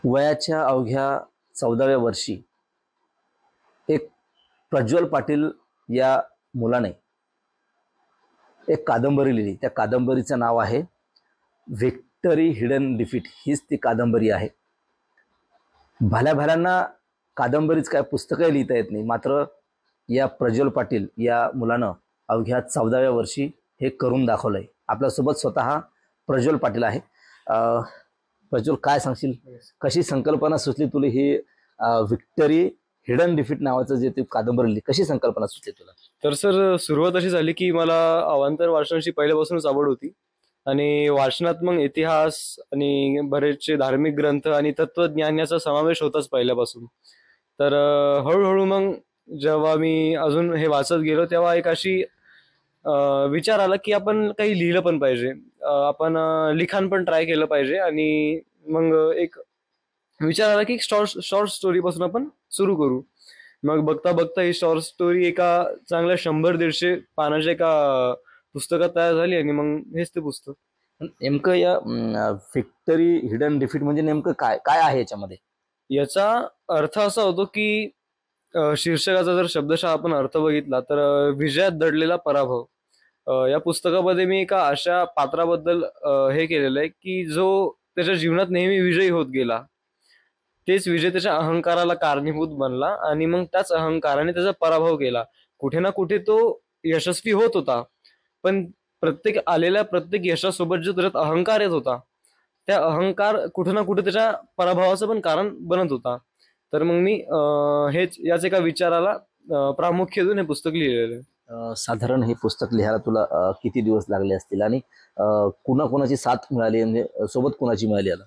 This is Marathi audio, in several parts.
वयाच्या अवघ्या 14व्या वर्षी एक प्रज्वल पाटील या मुलाने एक कादंबरी लिहिली. त्या कादंबरीचं नाव आहे व्हिक्टरी हिडन डिफीट. हीच ती कादंबरी आहे. भल्या भल्यांना कादंबरीच काय पुस्तकही लिहिता येत नाही, मात्र या प्रज्वल पाटील या मुलानं अवघ्या 14व्या वर्षी हे करून दाखवलंय. आपल्यासोबत स्वतः प्रज्वल पाटील आहे. प्रज्वल, काय सांगशील, कशी संकल्पना सुचली तुला ही व्हिक्टरी हिडन डिफीट नावाचं जे ती कादंबरी लिहिली, कशी संकल्पना सुचली तुला? तर सर, सुरुवात अशी झाली की मला अवांतर वाचनाची पहिल्यापासूनच आवड होती आणि वाचनात मग इतिहास आणि बरेचसे धार्मिक ग्रंथ आणि तत्वज्ञान याचा समावेश होताच पहिल्यापासून. तर हळूहळू मग जेव्हा मी अजून हे वाचत गेलो तेव्हा एक अशी विचार आला की आपण काही लिहिलं पण पाहिजे. आपण लिखाण पण ट्राय केलं पाहिजे आणि मग एक विचार आला की शॉर्ट स्टोरी पासून आपण सुरू करू. मग बघता बघता ही शॉर्ट स्टोरी एका चांगल्या 100-150 पानाच्या एका पुस्तकात तयार झाली आणि मग हेच ते पुस्तक. नेमकं या व्हिक्टरी हिडन डिफीट म्हणजे नेमकं काय काय आहे याच्यामध्ये? याचा अर्थ असा होतो की शीर्षकाचा जर शब्दशः आपण अर्थ बघितला तर विजयात दडलेला पराभव. या पुस्तकामध्ये मी एका अशा पात्राबद्दल हे केलेलं आहे की जो त्याच्या जीवनात नेहमी विजयी होत गेला. तेच विजय त्याच्या अहंकाराला कारणीभूत बनला आणि मग त्याच अहंकाराने त्याचा पराभव केला. कुठे ना कुठे तो यशस्वी होत होता, पण प्रत्येक यशासोबत जो त्याच्यात अहंकार येत होता, त्या अहंकार कुठे ना कुठे त्याच्या पराभवाचं पण कारण बनत होता. तर मग मी हेच याच एका विचाराला प्रामुख्य देऊन हे पुस्तक लिहिलेलं आहे. साधारण हे पुस्तक लिहायला तुला किती दिवस लागले असतील आणि कुणाकुणाची साथ मिळाली, म्हणजे सोबत कुणाची मिळाली याला?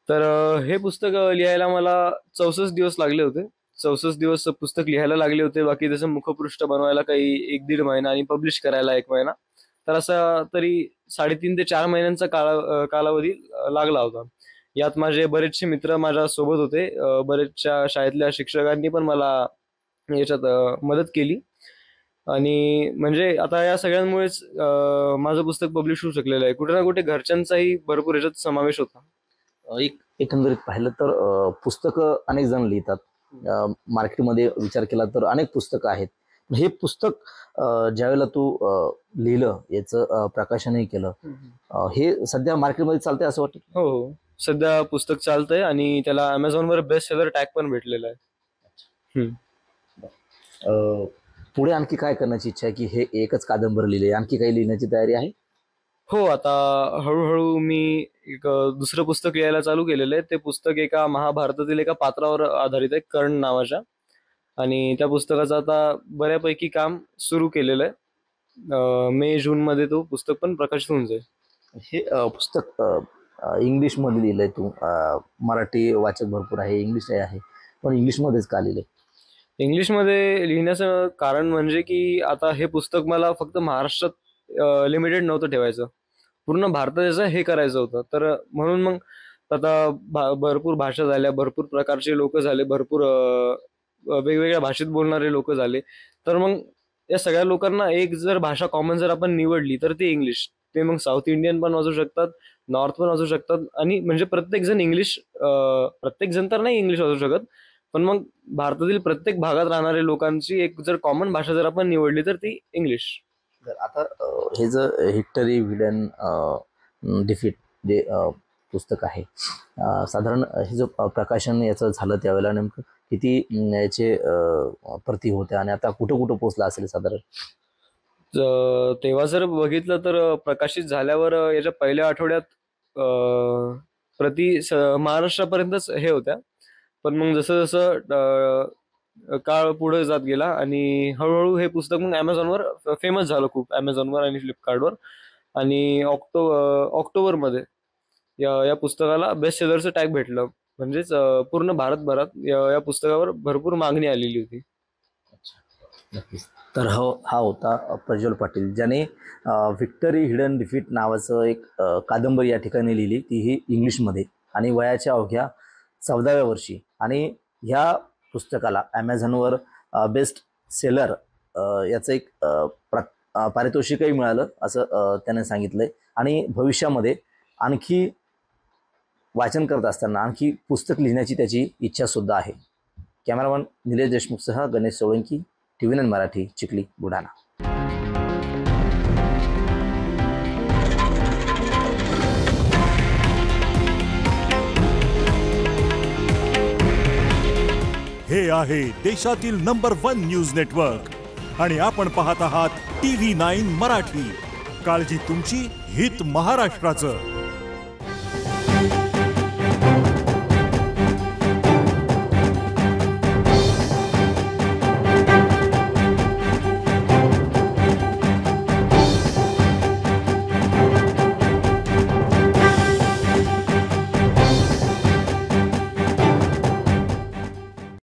तर हे पुस्तक लिहायला मला 64 दिवस लागले होते. 64 दिवस पुस्तक लिहायला लागले होते. बाकी त्याचं मुखपृष्ठ बनवायला काही 1-1.5 महिना आणि पब्लिश करायला 1 महिना. तर असा तरी 3.5 ते 4 महिन्यांचा कालावधी लागला होता. यात माझे बरेचसे मित्र माझ्या सोबत होते. बरेचशा शाळेतल्या शिक्षकांनी पण मला याच्यात मदत केली आणि म्हणजे आता या सगळ्यांमुळेच माझं पुस्तक पब्लिश होऊ शकलेलं आहे. कुठे ना कुठे घरच्यांचाही भरपूर याच्यात समावेश होता. एकंदरीत पाहिलं तर पुस्तकं अनेक जण लिहितात. मार्केटमध्ये विचार केला तर अनेक पुस्तकं आहेत. हे पुस्तक ज्यावेळेला तू लिहिलं, याचं प्रकाशनही केलं, हे सध्या मार्केटमध्ये चालतंय असं वाटतं? हो, हो. सध्या पुस्तक चालतंय आणि त्याला अमेझॉनवर बेस्ट सेलर टॅग पण भेटलेला आहे. पुढे आणखी काय करण्याची इच्छा आहे, की हे एकच कादंबरी लिहिली, आणखी काही लिहिण्याची तयारी आहे? हो, आता हळूहळू मी एक दुसरं पुस्तक लिहायला चालू केलेलं आहे. ते पुस्तक एका महाभारतातील एका पात्रावर आधारित आहे, कर्ण नावाच्या. आणि त्या पुस्तकाचं आता बऱ्यापैकी काम सुरू केलेलं आहे. मे-जून मध्ये तो पुस्तक पण प्रकाशित होऊन जाईल. हे पुस्तक इंग्लिशमध्ये लिहिलंय तू? मराठी वाचक भरपूर आहे, इंग्लिश आहे, पण इंग्लिशमध्येच का लिहिलंय? इंग्लिशमध्ये लिहिण्याचं कारण म्हणजे की आता हे पुस्तक मला फक्त महाराष्ट्रात लिमिटेड नव्हतं ठेवायचं, पूर्ण भारताचं हे करायचं होतं. तर म्हणून मग आता भरपूर भाषा झाल्या, भरपूर प्रकारचे लोक झाले, भरपूर वेगवेगळ्या भाषेत बोलणारे लोक झाले. तर मग या सगळ्या लोकांना एक जर भाषा कॉमन जर आपण निवडली तर ती इंग्लिश. ते मग साऊथ इंडियन पण वाचू शकतात, नॉर्थ पण वाचू शकतात आणि म्हणजे प्रत्येक जण इंग्लिश, प्रत्येक जण तर नाही इंग्लिश वाचू शकत, पण मग भारतातील प्रत्येक भागात राहणाऱ्या लोकांची एक जर कॉमन भाषा जर आपण निवडली तर ती इंग्लिश. तर आता हे जर व्हिक्टरी हिडन डिफीट जे पुस्तक आहे, साधारण हे जो प्रकाशन याचं झालं त्यावेळेला नेमकं किती याचे प्रती होत्या आणि आता कुठं कुठं पोहोचला असेल साधारण? तेव्हा जर बघितलं तर प्रकाशित झाल्यावर याच्या पहिल्या आठवड्यात महाराष्ट्रापर्यंतच हे होत्या. पण मग जसं जसं काळ पुढे जात गेला आणि हळूहळू हे पुस्तक मग ॲमेझॉनवर फेमस झालं खूप, ॲमेझॉनवर आणि फ्लिपकार्टवर. आणि ऑक्टोबरमध्ये या पुस्तकाला बेस्ट सेलरचं टॅग भेटलं. म्हणजेच पूर्ण भारतभरात या पुस्तकावर भरपूर मागणी आलेली होती. नक्कीच. तर हा होता प्रज्वल पाटील, ज्याने व्हिक्टरी हिडन डिफीट नावाचं एक कादंबरी या ठिकाणी लिहिली, तीही इंग्लिशमध्ये, आणि वयाच्या अवघ्या 14व्या वर्षी. आणि ह्या पुस्तकाला ॲमेझॉनवर बेस्ट सेलर याचं एक पारितोषिकही मिळालं असं त्याने सांगितलंय. आणि भविष्यामध्ये आणखी वाचन करत असताना आणखी पुस्तक लिहिण्याची त्याची इच्छा सुद्धा आहे. कॅमेरामन निलेश देशमुखसह गणेश सोळंकी, TV9 मराठी, चिखली, बुलढाणा. हे आहे देशातील नंबर 1 न्यूज नेटवर्क आणि आपण पाहत आहात TV9 मराठी. काळजी तुमची, हित महाराष्ट्राचं.